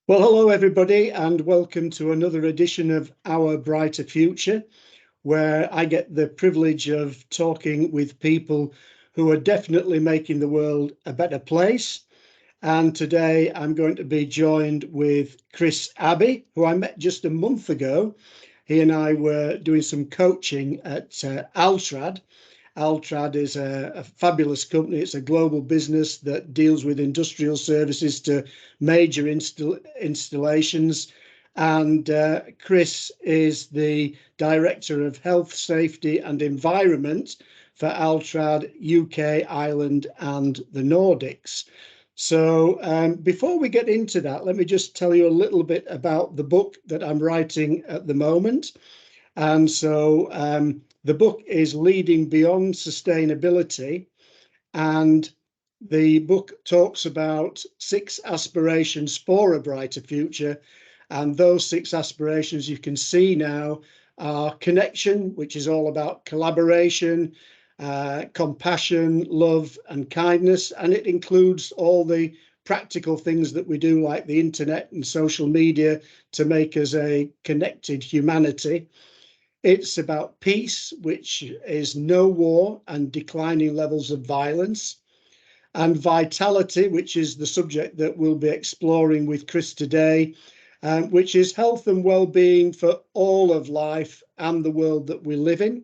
Well, hello everybody, and welcome to another edition of Our Brighter Future, where I get the privilege of talking with people who are definitely making the world a better place. And today I'm going to be joined with Chris Abbey, who I met just a month ago. He and I were doing some coaching at Altrad. Altrad is a fabulous company. It's a global business that deals with industrial services to major installations. And Chris is the Director of Health, Safety and Environment for Altrad UK, Ireland and the Nordics. So before we get into that, let me just tell you a little bit about the book that I'm writing at the moment. And so the book is Leading Beyond Sustainability. And the book talks about 6 aspirations for a brighter future. And those 6 aspirations you can see now are connection, which is all about collaboration, compassion, love, and kindness. And it includes all the practical things that we do, like the internet and social media, to make us a connected humanity. It's about peace, which is no war and declining levels of violence, and vitality, which is the subject that we'll be exploring with Chris today, which is health and well-being for all of life and the world that we live in.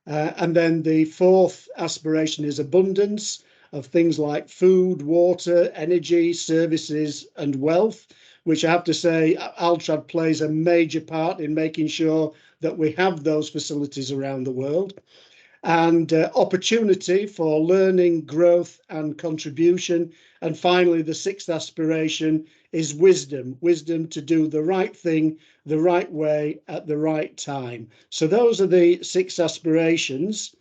And then the 4th aspiration is abundance of things like food, water, energy, services, and wealth, which I have to say, Altrad plays a major part in making sure that we have those facilities around the world. And opportunity for learning, growth, and contribution. And finally, the 6th aspiration is wisdom to do the right thing, the right way, at the right time. So those are the 6 aspirations.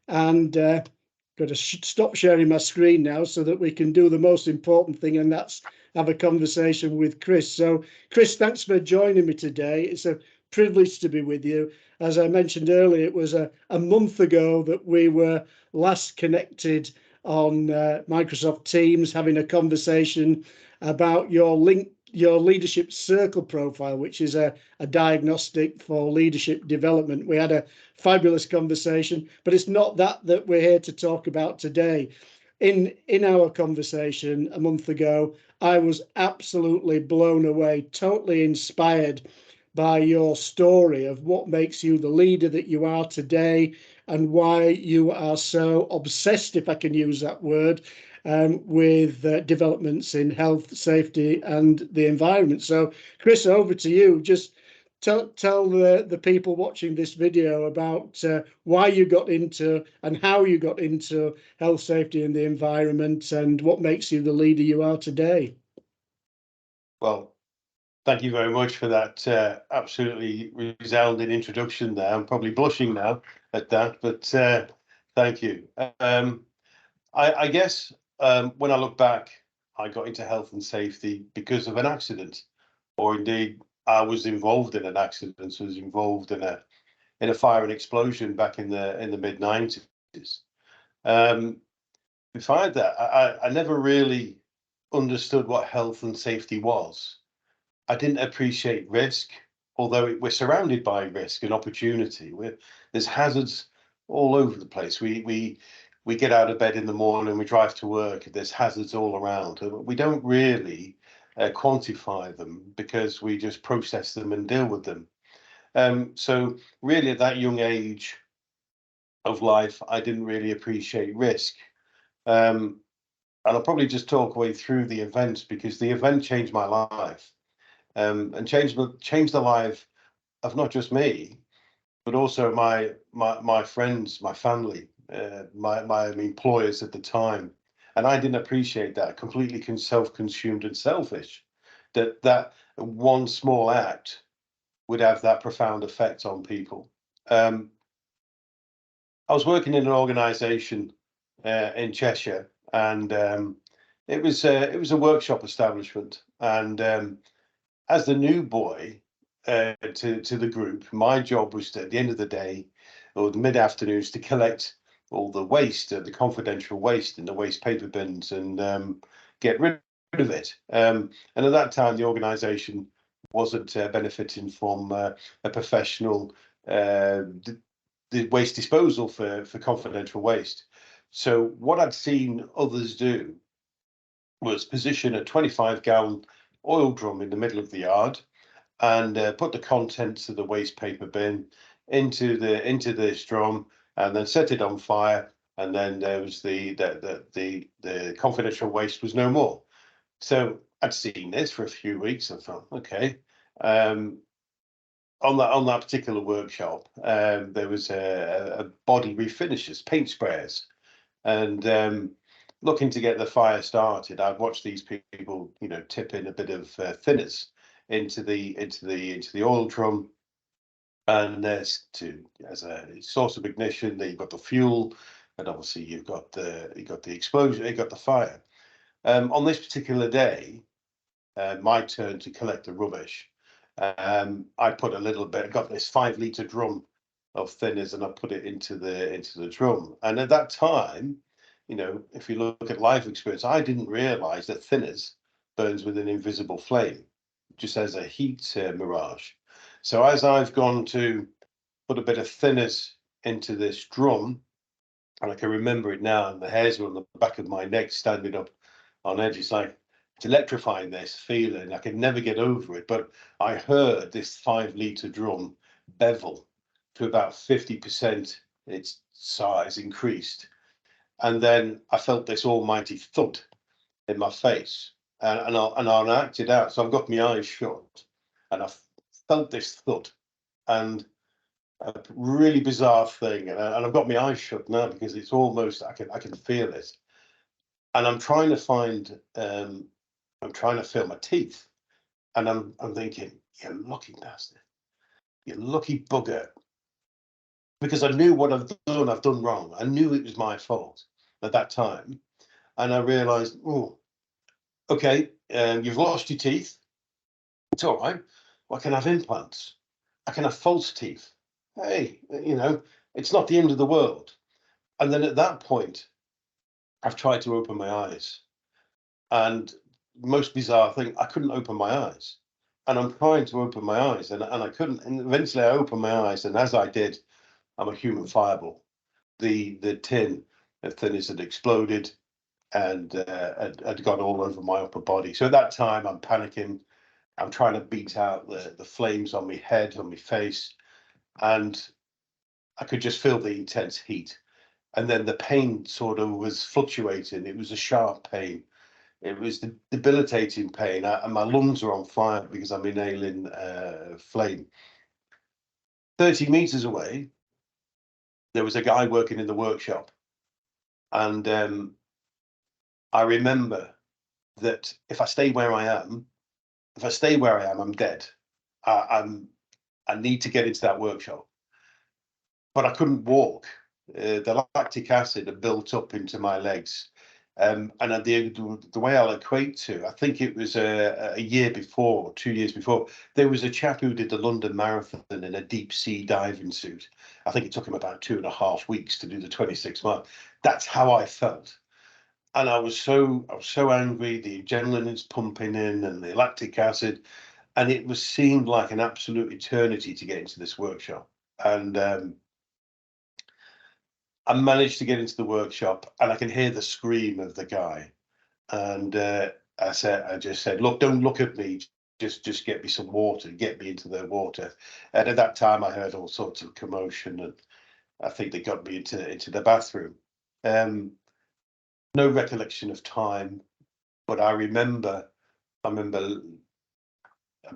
And got to stop sharing my screen now so that we can do the most important thing, and that's have a conversation with Chris. So, Chris, thanks for joining me today. It's a privilege to be with you. As I mentioned earlier, it was a month ago that we were last connected on Microsoft Teams, having a conversation about your leadership circle profile, which is a diagnostic for leadership development. We had a fabulous conversation, but it's not that we're here to talk about today. In our conversation a month ago, I was absolutely blown away, totally inspired by your story of what makes you the leader that you are today and why you are so obsessed, if I can use that word, with developments in health, safety and the environment. So, Chris, over to you. Just tell the people watching this video about why you got into and how you got into health, safety and the environment and what makes you the leader you are today. Well, thank you very much for that absolutely resounding introduction there. I'm probably blushing now at that, but thank you. I guess when I look back, I got into health and safety because of an accident, or indeed I was involved in an accident. I was involved in a fire and explosion back in the mid-90s. Besides that, I never really understood what health and safety was. I didn't appreciate risk, although we're surrounded by risk and opportunity. There's hazards all over the place. We get out of bed in the morning, we drive to work, there's hazards all around. We don't really quantify them because we just process them and deal with them. So really at that young age of life, I didn't really appreciate risk. And I'll probably just talk away through the event because the event changed my life. And changed the life of not just me, but also my friends, my family, my employers at the time. And I didn't appreciate that. Completely self-consumed and selfish. That one small act would have that profound effect on people. I was working in an organisation in Cheshire, and it was a workshop establishment, and as the new boy to the group, my job was to, at the end of the day or the mid-afternoons, to collect all the waste, the confidential waste in the waste paper bins and get rid of it. And at that time, the organisation wasn't benefiting from a professional the waste disposal for confidential waste. So what I'd seen others do was position a 25-gallon oil drum in the middle of the yard and put the contents of the waste paper bin into this drum and then set it on fire. And then there was the confidential waste was no more. So I'd seen this for a few weeks and thought, okay. On that particular workshop, there was a body refinishes, paint sprayers, and looking to get the fire started. I'd watched these people, tip in a bit of thinners into the oil drum, and as a source of ignition, you've got the fuel, and obviously you've got the explosion, you've got the fire. On this particular day, my turn to collect the rubbish. I put a little bit. I got this 5-litre drum of thinners, and I put it into the drum. And at that time, if you look at life experience, I didn't realise that thinners burns with an invisible flame, just as a heat mirage. So as I've gone to put a bit of thinners into this drum, and I can remember it now, and the hairs were on the back of my neck standing up on edge. It's like, it's electrifying, this feeling. I could never get over it. But I heard this 5-litre drum bevel to about 50% its size increased. And then I felt this almighty thud in my face. And I acted out. So I've got my eyes shut and I felt this thud. And a really bizarre thing. And I've got my eyes shut now because it's almost, I can feel it. And I'm trying to find I'm trying to feel my teeth, and I'm thinking, you lucky bastard, you lucky bugger, because I knew what I've done wrong. I knew it was my fault at that time, and I realised, oh, okay, you've lost your teeth. It's all right. Well, I can have implants. I can have false teeth. Hey, it's not the end of the world. And then at that point, I've tried to open my eyes, and most bizarre thing, I couldn't open my eyes. And I'm trying to open my eyes, and I couldn't. And eventually I opened my eyes, and as I did, I'm a human fireball. The tin of thinners had exploded and had got all over my upper body. So at that time, I'm panicking. I'm trying to beat out the flames on my head, on my face, and I could just feel the intense heat. And then the pain sort of was fluctuating. It was a sharp pain. It was the debilitating pain, and my lungs are on fire because I'm inhaling flame. 30 meters away, there was a guy working in the workshop, and I remember that if I stay where I am, I'm dead. I need to get into that workshop, but I couldn't walk. The lactic acid had built up into my legs. And the way I'll equate to, I think it was a year before, 2 years before, there was a chap who did the London Marathon in a deep sea diving suit. I think it took him about 2.5 weeks to do the 26 miles. That's how I felt. And I was so angry. The adrenaline's pumping in and the lactic acid, and it seemed like an absolute eternity to get into this workshop. And I managed to get into the workshop, and I can hear the scream of the guy. And I just said, look, don't look at me. Just get me some water. Get me into the water. And at that time, I heard all sorts of commotion, and I think they got me into the bathroom. No recollection of time, but I remember. I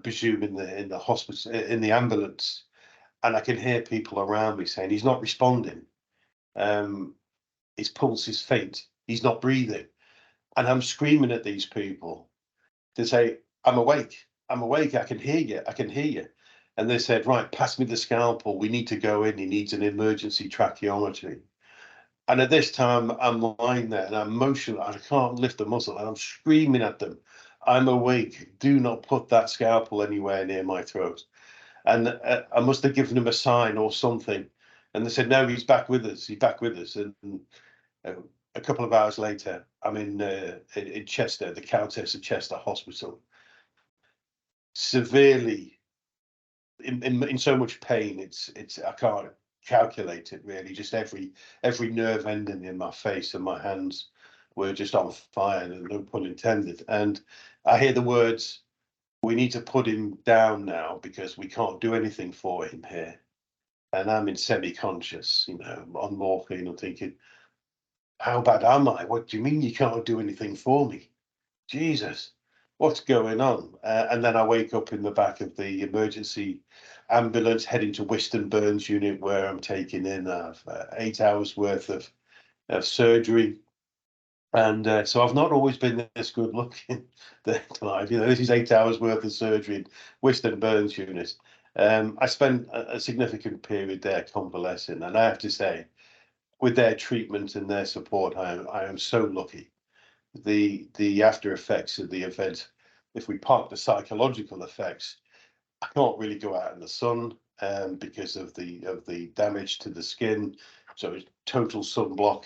presume in the hospital, in the ambulance, and I can hear people around me saying he's not responding. His pulse is faint. He's not breathing. And I'm screaming at these people to say, I'm awake. I'm awake. I can hear you. I can hear you. And they said, right, pass me the scalpel. We need to go in. He needs an emergency tracheotomy. And at this time, I'm lying there and I'm motionless. I can't lift a muscle. And I'm screaming at them, I'm awake. Do not put that scalpel anywhere near my throat. And I must have given him a sign or something. And they said, no, he's back with us. He's back with us. And a couple of hours later, I'm in Chester, the Countess of Chester Hospital, severely in so much pain. It's I can't calculate it really. Just every nerve ending in my face and my hands were just on fire, no pun intended. And I hear the words, "We need to put him down now because we can't do anything for him here." And I'm in semi-conscious, on morphine. I'm thinking, how bad am I? What do you mean you can't do anything for me? Jesus, what's going on? And then I wake up in the back of the emergency ambulance heading to Whiston Burns unit, where I'm taking in 8 hours worth of surgery. And so I've not always been this good looking life. This is 8 hours worth of surgery in Whiston Burns unit. I spent a significant period there convalescing, and I have to say, with their treatment and their support, I am so lucky. The after effects of the event, if we park the psychological effects, I can't really go out in the sun because of the damage to the skin, so it's total sunblock.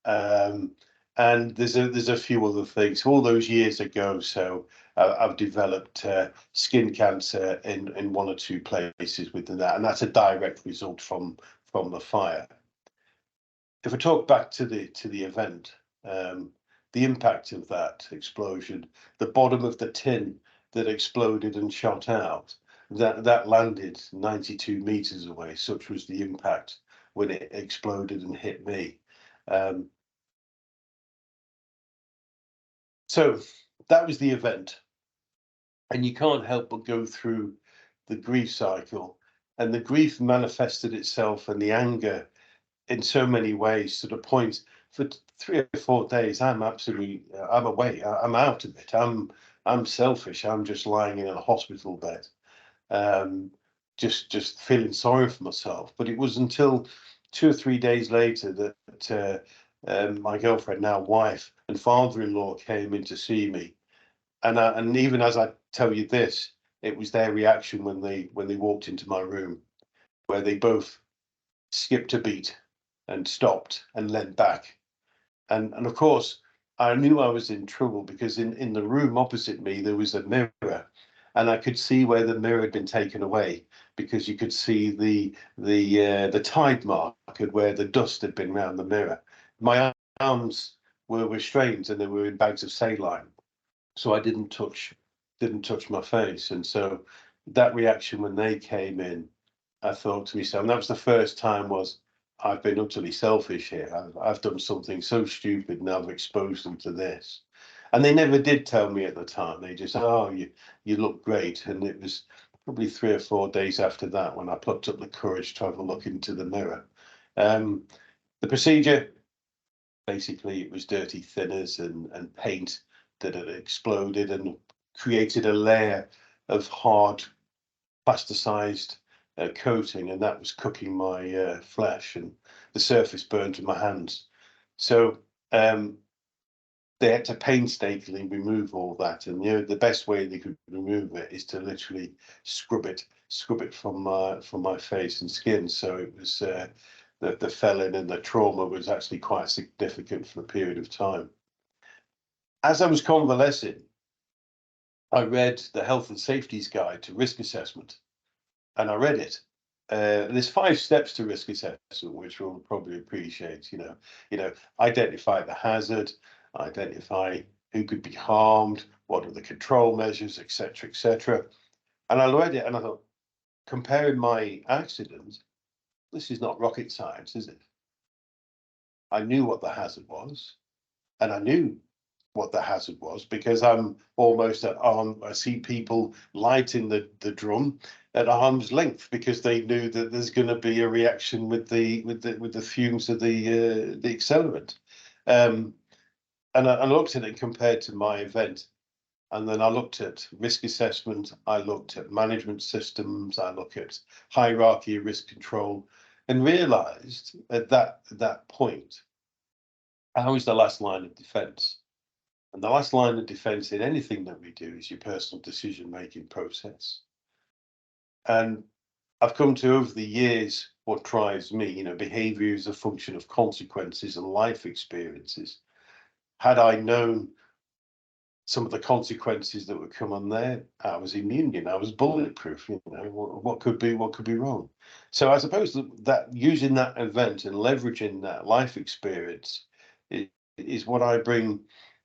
And there's a few other things. All those years ago, so I've developed skin cancer in one or two places within that, and that's a direct result from the fire. If I talk back to the event, the impact of that explosion, the bottom of the tin that exploded and shot out, that landed 92 meters away. Such was the impact when it exploded and hit me. So that was the event, and you can't help but go through the grief cycle, and the grief manifested itself and the anger in so many ways, to the point for 3 or 4 days I'm away, I'm out of it. I'm selfish. I'm just lying in a hospital bed, just feeling sorry for myself. But it was until 2 or 3 days later that my girlfriend, now wife, and father-in-law came in to see me, and even as I tell you this, it was their reaction when they walked into my room, where they both skipped a beat and stopped and leant back. And of course, I knew I was in trouble, because in the room opposite me, there was a mirror, and I could see where the mirror had been taken away, because you could see the tide mark and where the dust had been around the mirror. My arms were restrained and they were in bags of saline, so I didn't touch my face. And so that reaction when they came in, I thought to myself, and that was the first time, was I've been utterly selfish here. I've done something so stupid, and I've exposed them to this. And they never did tell me at the time. They just, "Oh, you look great." And it was probably 3 or 4 days after that when I plucked up the courage to have a look into the mirror. The procedure, basically, it was dirty thinners and paint that had exploded and created a layer of hard plasticized coating, and that was cooking my flesh, and the surface burned to my hands. So they had to painstakingly remove all that, and the best way they could remove it is to literally scrub it from my face and skin. So it was the felon, and the trauma was actually quite significant for a period of time. As I was convalescing, I read the Health and Safety's Guide to Risk Assessment, and I read it. There's 5 steps to risk assessment, which we'll probably appreciate. Identify the hazard, identify who could be harmed, what are the control measures, etc., etc. And I read it, and I thought, comparing my accident, this is not rocket science, is it? I knew what the hazard was, and I knew what the hazard was because I'm almost at arm. I see people lighting the drum at arm's length, because they knew that there's going to be a reaction with the fumes of the accelerant. And I looked at it compared to my event, and then I looked at risk assessment. I looked at management systems. I look at hierarchy of risk control, and realised at that point, how is the last line of defence? And the last line of defense in anything that we do is your personal decision-making process. And I've come to over the years, what drives me, behavior is a function of consequences and life experiences. Had I known some of the consequences that would come on there, I was immune, I was bulletproof, what could be wrong. So I suppose that using that event and leveraging that life experience is what I bring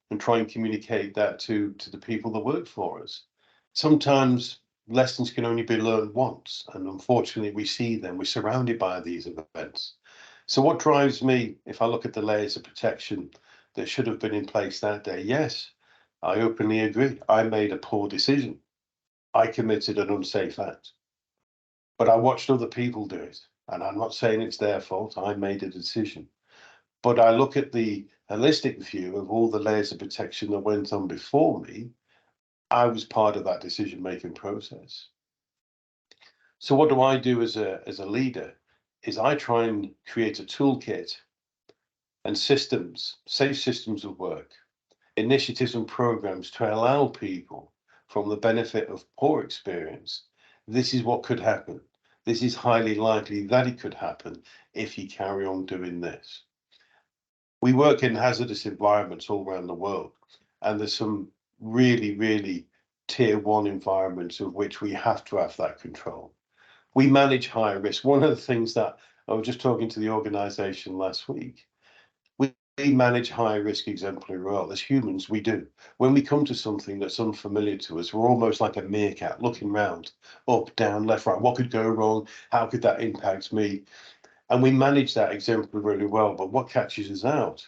and try and communicate that to the people that work for us. Sometimes lessons can only be learned once, and unfortunately we see them, we're surrounded by these events. So what drives me, if I look at the layers of protection that should have been in place that day, yes, I openly agree. I made a poor decision. I committed an unsafe act. But I watched other people do it. And I'm not saying it's their fault. I made a decision. But I look at the holistic view of all the layers of protection that went on before me. I was part of that decision-making process. So what do I do as a leader? Is I try and create a toolkit and systems, safe systems of work, initiatives and programs to allow people from the benefit of poor experience. This is what could happen. This is highly likely that it could happen if you carry on doing this. We work in hazardous environments all around the world, and there's some really, really tier one environments of which we have to have that control. We manage high risk. One of the things that I was just talking to the organization last week, we manage high risk exemplary role. As humans, we do. When we come to something that's unfamiliar to us, we're almost like a meerkat looking round, up, down, left, right. What could go wrong? How could that impact me? And we manage that exemplary really well. But what catches us out?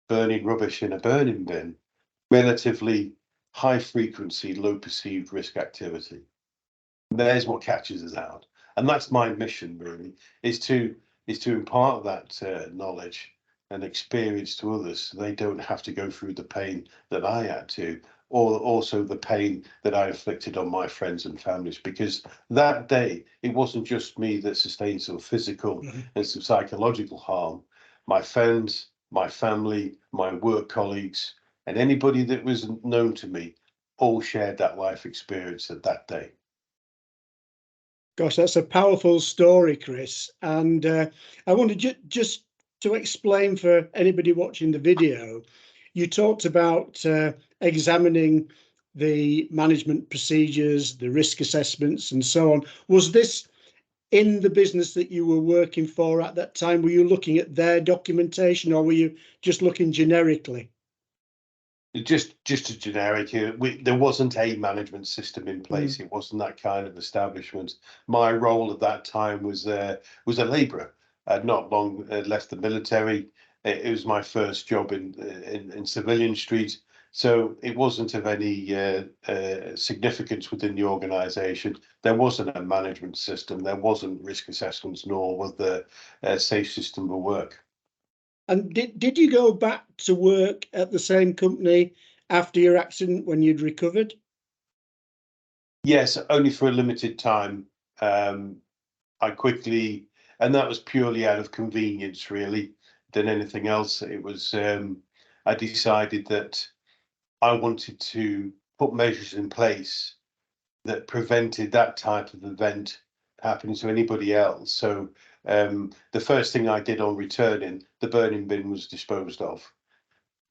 Burning rubbish in a burning bin, relatively high frequency, low perceived risk activity. There's what catches us out. And that's my mission really, is to impart that knowledge and experience to others so they don't have to go through the pain that I had to, or also the pain that I inflicted on my friends and families. Because that day, it wasn't just me that sustained some physical and some psychological harm. My friends, my family, my work colleagues, and anybody that was known to me all shared that life experience at that day. Gosh, that's a powerful story, Chris. And I wanted just to explain for anybody watching the video, you talked about examining the management procedures, the risk assessments, and so on. Was this in the business that you were working for at that time? Were you looking at their documentation, or were you just looking generically? Just a generic. There wasn't a management system in place. It wasn't that kind of establishment. My role at that time was a labourer. I'd not long left the military. It was my first job in civilian street, so it wasn't of any significance within the organisation. There wasn't a management system. There wasn't risk assessments, nor was there a safe system of work. And did you go back to work at the same company after your accident when you'd recovered? Yes, only for a limited time. I quickly, and that was purely out of convenience, really, than anything else. It was, I decided that I wanted to put measures in place that prevented that type of event happening to anybody else. So the first thing I did on returning, the burning bin was disposed of.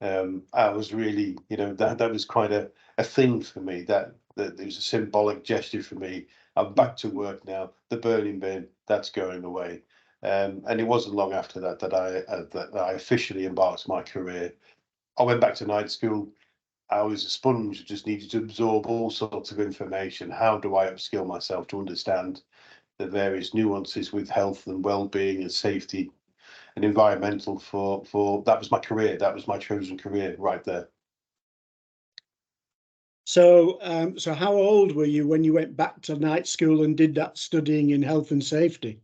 I was really, that was quite a thing for me. That it was a symbolic gesture for me. I'm back to work now. The burning bin, that's going away. And it wasn't long after that that I officially embarked my career. I went back to night school. I was a sponge, just needed to absorb all sorts of information. How do I upskill myself to understand the various nuances with health and well-being and safety and environmental for that was my career. That was my chosen career right there. So, so how old were you when you went back to night school and did that studying in health and safety?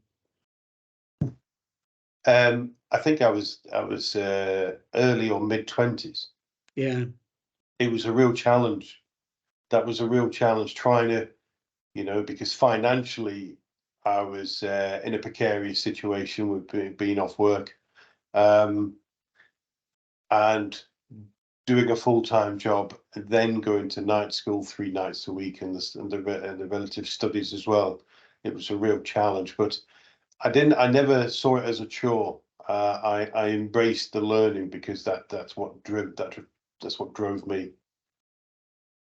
I think I was early or mid-20s. Yeah. It was a real challenge. That was a real challenge trying to, because financially I was in a precarious situation with being off work, and doing a full-time job and then going to night school 3 nights a week and the relative studies as well. it was a real challenge. But I never saw it as a chore. I embraced the learning because that's what drove me.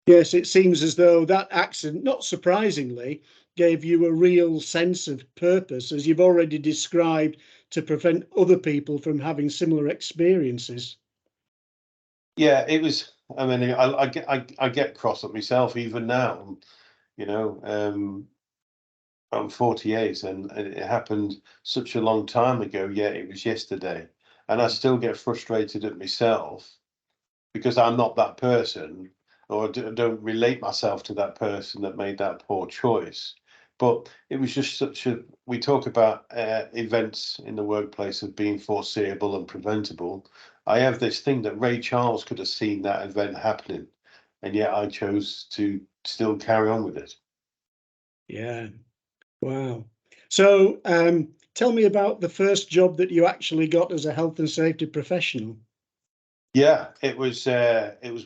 Yes, it seems as though that accident, not surprisingly, gave you a real sense of purpose, as you've already described, to prevent other people from having similar experiences. Yeah, it was. I mean, I get cross at myself even now. You know, I'm 48, and it happened such a long time ago. Yeah, it was yesterday, and I still get frustrated at myself because I'm not that person, or don't relate myself to that person that made that poor choice. But it was just such a. We talk about events in the workplace of being foreseeable and preventable. I have this thing that Ray Charles could have seen that event happening, and yet I chose to still carry on with it. Yeah, wow. So tell me about the first job that you actually got as a health and safety professional. Yeah, it was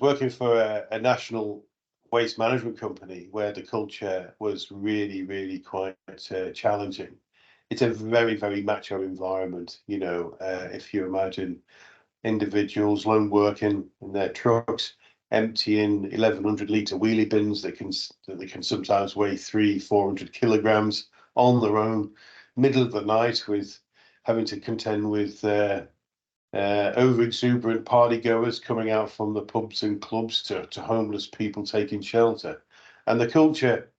working for a national waste management company where the culture was really quite challenging. It's a very macho environment, you know. If you imagine individuals lone working in their trucks, emptying 1,100 litre wheelie bins that they can sometimes weigh 300-400 kilograms on their own, middle of the night with having to contend with over exuberant party goers coming out from the pubs and clubs to homeless people taking shelter. And the culture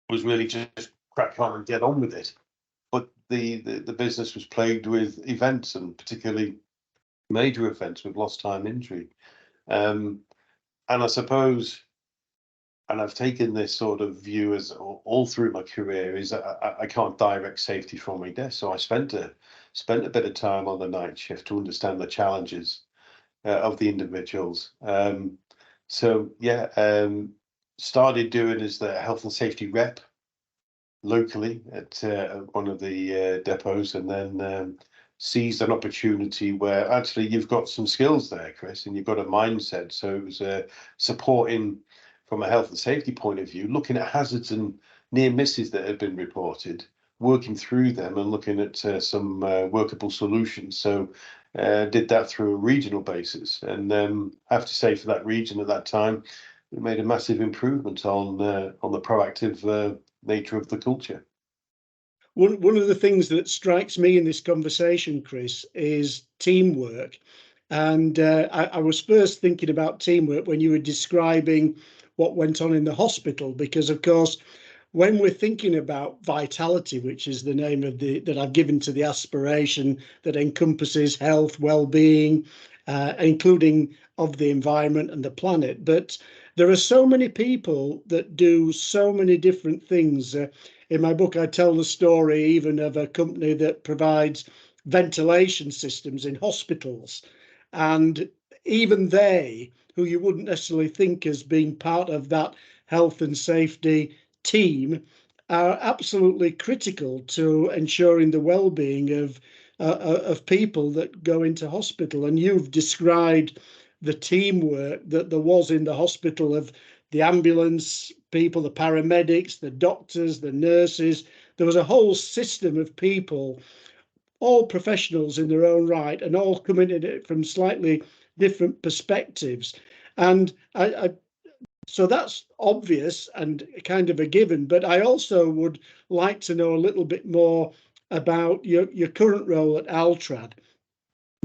was really just crack on and get on with it. But the business was plagued with events, and particularly major events with lost time injury. And I suppose, and I've taken this sort of view as all through my career, is that I can't direct safety from my desk. So I spent a bit of time on the night shift to understand the challenges of the individuals. So yeah, started doing as the health and safety rep locally at one of the depots, and then seized an opportunity where actually you've got some skills there, Chris, and you've got a mindset. So it was supporting from a health and safety point of view, looking at hazards and near misses that had been reported, working through them and looking at some workable solutions. So did that through a regional basis, and I have to say for that region at that time, we made a massive improvement on the proactive nature of the culture. One of the things that strikes me in this conversation, Chris, is teamwork. And I was first thinking about teamwork when you were describing what went on in the hospital, because, of course, when we're thinking about vitality, which is the name of that I've given to the aspiration that encompasses health, well-being, including of the environment and the planet. But there are so many people that do so many different things. In my book, I tell the story even of a company that provides ventilation systems in hospitals. And even they, who you wouldn't necessarily think as being part of that health and safety team, are absolutely critical to ensuring the well-being of people that go into hospital. And you've described the teamwork that there was in the hospital of the ambulance people, the paramedics, the doctors, the nurses. There was a whole system of people, all professionals in their own right, and all coming at it from slightly different perspectives. And so that's obvious and kind of a given, but I also would like to know a little bit more about your current role at Altrad,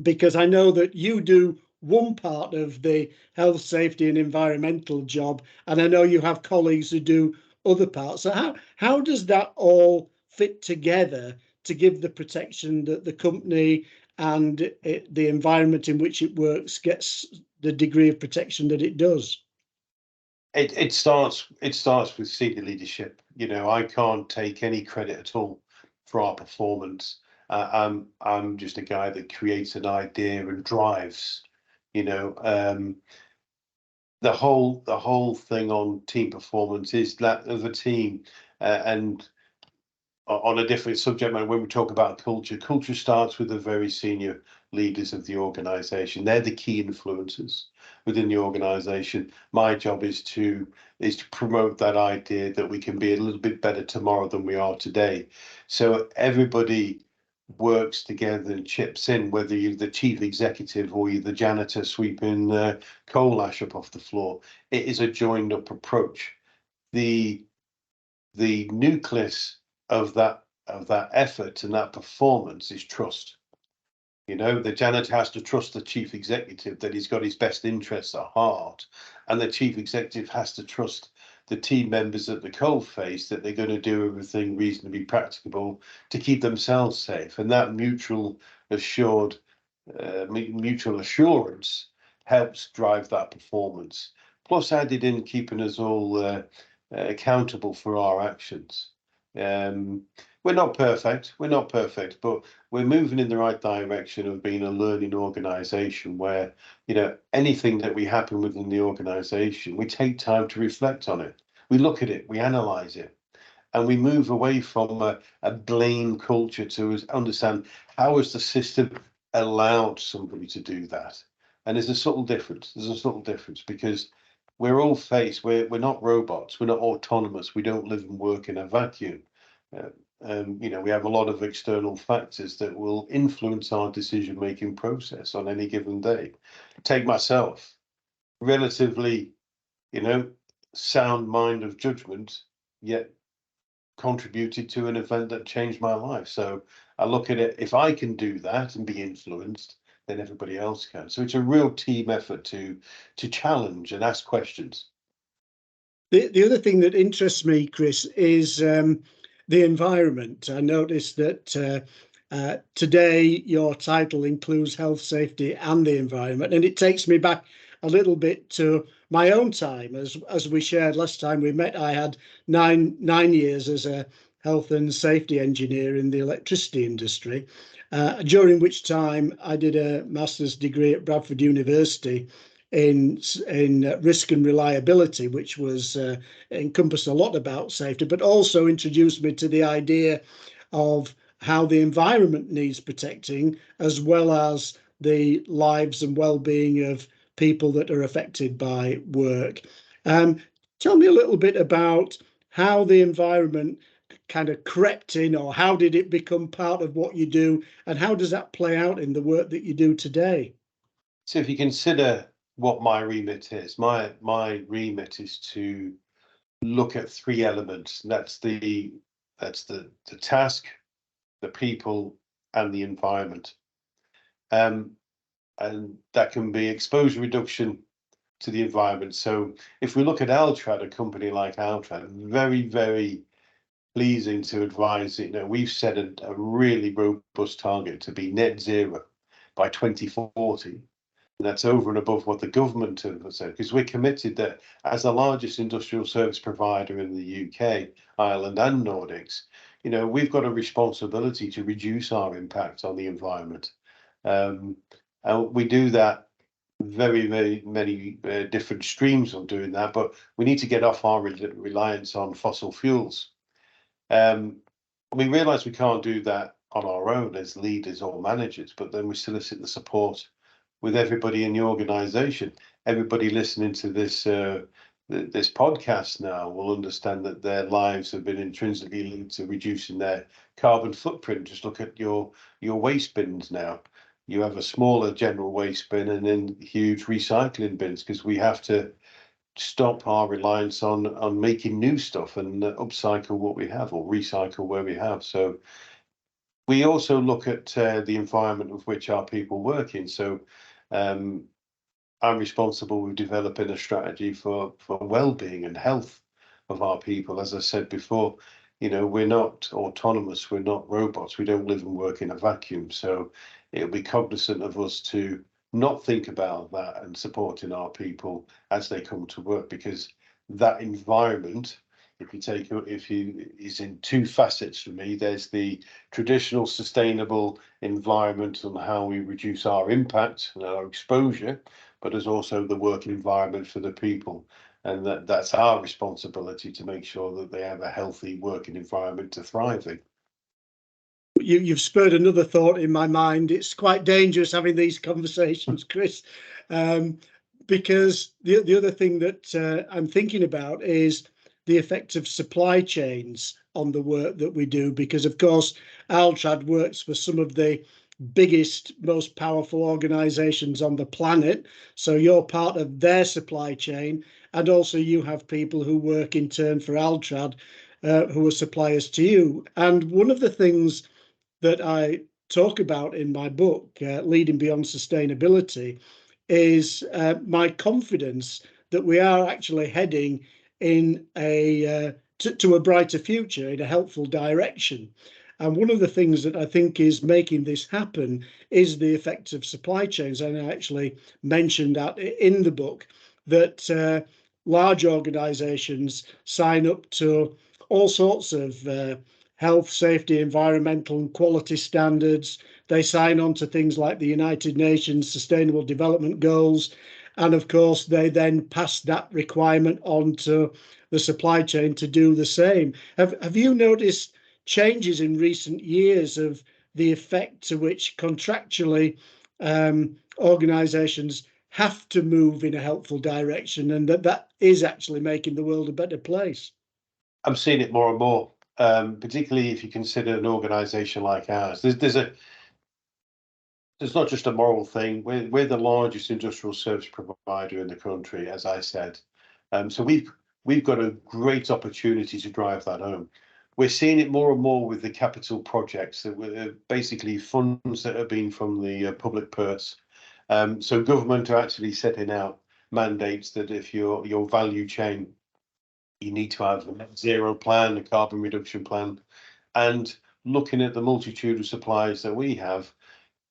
because I know that you do one part of the health, safety and environmental job, and I know you have colleagues who do other parts. So how does that all fit together to give the protection that the company and the environment in which it works gets the degree of protection that it does? It starts with senior leadership. You know, I can't take any credit at all for our performance. I'm just a guy that creates an idea and drives. You know, the whole thing on team performance is that of a team, and on a different subject matter. When we talk about culture, culture starts with the very senior leaders of the organization. They're the key influencers within the organization. My job is to promote that idea that we can be a little bit better tomorrow than we are today. So everybody works together and chips in, whether you're the chief executive or you're the janitor sweeping coal ash up off the floor. It is a joined up approach. The nucleus of that effort and that performance is trust. You know, the janitor has to trust the chief executive that he's got his best interests at heart, and the chief executive has to trust the team members at the coalface that they're going to do everything reasonably practicable to keep themselves safe. And that mutual assurance helps drive that performance. Plus, added in keeping us all accountable for our actions. We're not perfect, but we're moving in the right direction of being a learning organization where, you know, anything that we happen within the organization, we take time to reflect on it. We look at it, we analyze it, and we move away from a blame culture to understand how has the system allowed somebody to do that. And there's a subtle difference. Because we're all we're not robots, we're not autonomous, we don't live and work in a vacuum. You know, we have a lot of external factors that will influence our decision-making process on any given day. Take myself, relatively, you know, sound mind of judgment, yet contributed to an event that changed my life. So I look at it, if I can do that and be influenced, then everybody else can. So it's a real team effort to challenge and ask questions. The other thing that interests me, Chris, is the environment. I noticed that today your title includes health, safety, and the environment, and it takes me back a little bit to my own time. As we shared last time we met, I had nine years as a health and safety engineer in the electricity industry, during which time I did a master's degree at Bradford University in risk and reliability, which was encompassed a lot about safety, but also introduced me to the idea of how the environment needs protecting, as well as the lives and well-being of people that are affected by work. Tell me a little bit about how the environment kind of crept in, or how did it become part of what you do, and how does that play out in the work that you do today? So if you consider what my remit is, my remit is to look at three elements. That's the task, the people, and the environment. And that can be exposure reduction to the environment. So if we look at Altrad, a company like Altrad, very, very pleasing to advise, you know, we've set a really robust target to be net zero by 2040. And that's over and above what the government have said, because we're committed that as the largest industrial service provider in the UK, Ireland and Nordics, you know, we've got a responsibility to reduce our impact on the environment. And we do that very, very many different streams of doing that, but we need to get off our reliance on fossil fuels. We realise we can't do that on our own as leaders or managers, but then we solicit the support with everybody in the organisation. Everybody listening to this this podcast now will understand that their lives have been intrinsically linked to reducing their carbon footprint. Just look at your waste bins now. You have a smaller general waste bin and then huge recycling bins, because we have to stop our reliance on making new stuff and upcycle what we have or recycle where we have. So we also look at the environment of which our people work in. So I'm responsible with developing a strategy for well-being and health of our people. As I said before, you know, we're not autonomous, we're not robots, we don't live and work in a vacuum. So it'll be cognizant of us to not think about that and supporting our people as they come to work, because that environment, is in two facets for me. There's the traditional sustainable environment and how we reduce our impact and our exposure, but there's also the work environment for the people, and that's our responsibility to make sure that they have a healthy working environment to thrive in. You've spurred another thought in my mind. It's quite dangerous having these conversations, Chris, because the other thing that I'm thinking about is the effect of supply chains on the work that we do, because of course Altrad works for some of the biggest, most powerful organizations on the planet, so you're part of their supply chain, and also you have people who work in turn for Altrad, who are suppliers to you. And one of the things that I talk about in my book, Leading Beyond Sustainability, is my confidence that we are actually heading in to a brighter future, in a helpful direction. And one of the things that I think is making this happen is the effect of supply chains. And I actually mentioned that in the book, that large organizations sign up to all sorts of health, safety, environmental and quality standards. They sign on to things like the United Nations Sustainable Development Goals. And of course, they then pass that requirement on to the supply chain to do the same. Have you noticed changes in recent years of the effect to which contractually organisations have to move in a helpful direction, and that is actually making the world a better place? I'm seeing it more and more, particularly if you consider an organisation like ours. There's not just a moral thing. We're the largest industrial service provider in the country, as I said. So we've got a great opportunity to drive that home. We're seeing it more and more with the capital projects that were basically funds that have been from the public purse. So government are actually setting out mandates that if your value chain, you need to have a net zero plan, a carbon reduction plan, and looking at the multitude of suppliers that we have,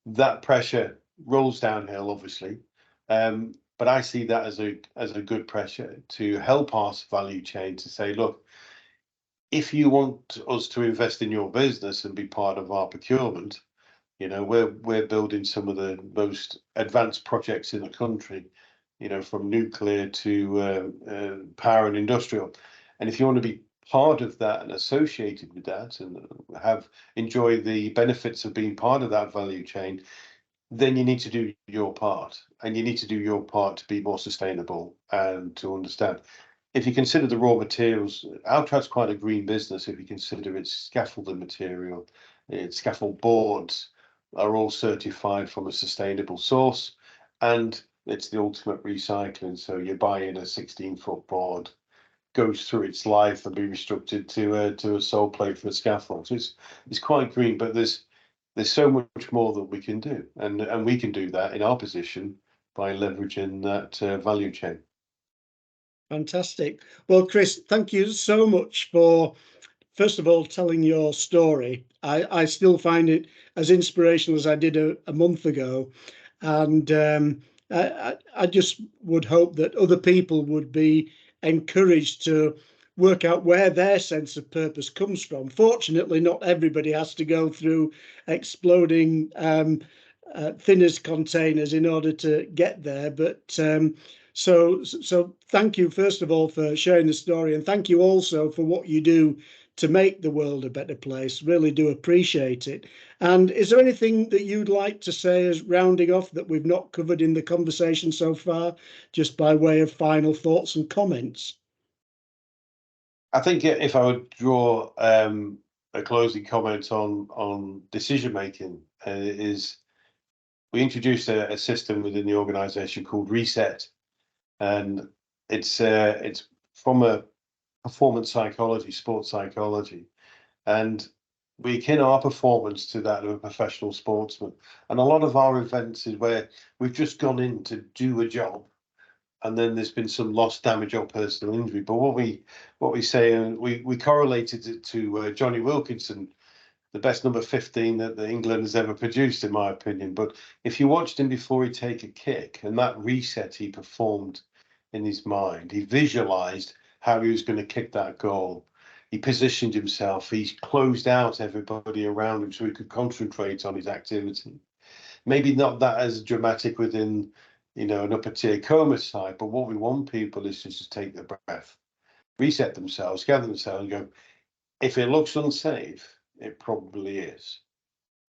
that pressure rolls downhill, obviously. But I see that as a good pressure to help our value chain to say, look, if you want us to invest in your business and be part of our procurement, we're building some of the most advanced projects in the country, from nuclear to power and industrial. And if you want to be part of that and associated with that and enjoy the benefits of being part of that value chain, then you need to do your part, and you need to do your part to be more sustainable and to understand. If you consider the raw materials, Altrad's quite a green business. If you consider its scaffolding material, its scaffold boards are all certified from a sustainable source, and it's the ultimate recycling. So you're buying a 16-foot board, goes through its life and be restructured to a sole plate for a scaffold. So it's quite green, but there's so much more that we can do, and we can do that in our position by leveraging that value chain. Fantastic. Well, Chris, thank you so much for, first of all, telling your story. I still find it as inspirational as I did a month ago. And I just would hope that other people would be encouraged to work out where their sense of purpose comes from. Fortunately, not everybody has to go through exploding thinners containers in order to get there. But so thank you, first of all, for sharing the story, and thank you also for what you do to make the world a better place. Really do appreciate it. And is there anything that you'd like to say as rounding off that we've not covered in the conversation so far, just by way of final thoughts and comments? I think if I would draw a closing comment on decision making, is we introduced a system within the organisation called Reset, and it's from a performance psychology, sports psychology, and we akin our performance to that of a professional sportsman. And a lot of our events is where we've just gone in to do a job, and then there's been some loss, damage, or personal injury. But what we say, and we correlated it to Johnny Wilkinson, the best number 15 that England has ever produced, in my opinion. But if you watched him before he take a kick, and that reset he performed in his mind, he visualized how he was going to kick that goal. He positioned himself. He closed out everybody around him so he could concentrate on his activity. Maybe not that as dramatic within, an upper tier coma side, but what we want people is just to take the breath, reset themselves, gather themselves, and go, if it looks unsafe, it probably is.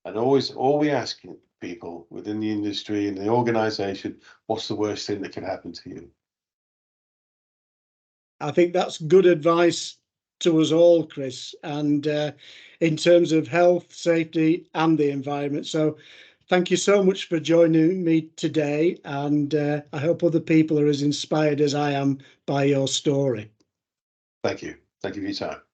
And all we ask people within the industry and the organization, what's the worst thing that can happen to you? I think that's good advice to us all, Chris, and in terms of health, safety, and the environment. So thank you so much for joining me today, and I hope other people are as inspired as I am by your story. Thank you. Thank you for your time.